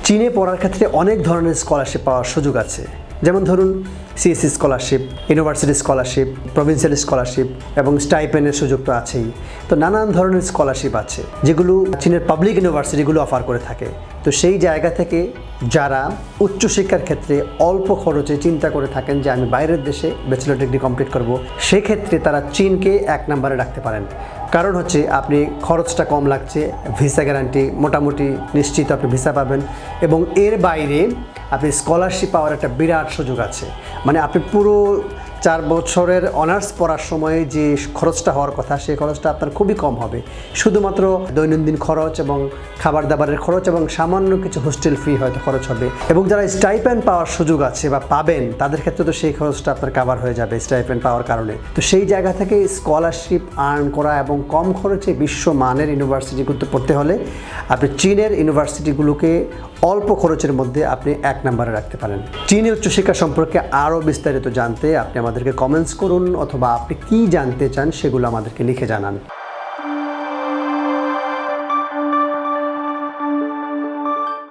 চীনে পড়ার ক্ষেত্রে অনেক ধরনের স্কলারশিপ পাওয়ার সুযোগ আছে। যেমন ধরুন CSC scholarship, university scholarship, provincial scholarship এবং স্টাইপেন্ডের সুযোগ তো আছেই। তো নানান ধরনের স্কলারশিপ আছে যেগুলো চীনের পাবলিক ইউনিভার্সিটিগুলো অফার করে থাকে। তো সেই জায়গা থেকে যারা উচ্চশিক্ষার ক্ষেত্রে অল্প খরচে চিন্তা করে থাকেন যে আমি বাইরের দেশে ব্যাচেলর ডিগ্রি কমপ্লিট করব, সেক্ষেত্রে তারা চীনকে 1 নম্বরে রাখতে পারেন। কারণ হচ্ছে আপনি খরচটা কম লাগছে, ভিসা গ্যারান্টি মোটামুটি নিশ্চিত আপনি ভিসা পাবেন, এবং এর বাইরে আপনি স্কলারশিপ পাওয়ার একটা বিরাট সুযোগ আছে। মানে আপনি পুরো 4 বছরের অনার্স পড়ার সময় যে খরচটা হওয়ার কথা, সেই খরচটা আপনার খুবই কম হবে। শুধুমাত্র দৈনন্দিন খরচ এবং খাবার দাবারের খরচ এবং সামান্য কিছু হোস্টেল ফি হয়তো খরচ হবে। এবং যারা স্টাইপেন্ড পাওয়ার সুযোগ আছে বা পাবেন, তাদের ক্ষেত্রে তো সেই খরচটা আপনার কাভার হয়ে যাবে স্টাইপেন্ড পাওয়ার কারণে। তো সেই জায়গা থেকে স্কলারশিপ আর্ন করা এবং কম খরচে বিশ্বমানের ইউনিভার্সিটিগুলোতে পড়তে হলে আপনি চীনের ইউনিভার্সিটিগুলোকে অল্প খরচের মধ্যে আপনি 1 নম্বরে রাখতে পারেন। চীনে উচ্চশিক্ষা সম্পর্কে আরও বিস্তারিত জানতে আপনি আমাদেরকে কমেন্টস করুন, অথবা আপনি কী জানতে চান সেগুলো আমাদেরকে লিখে জানান।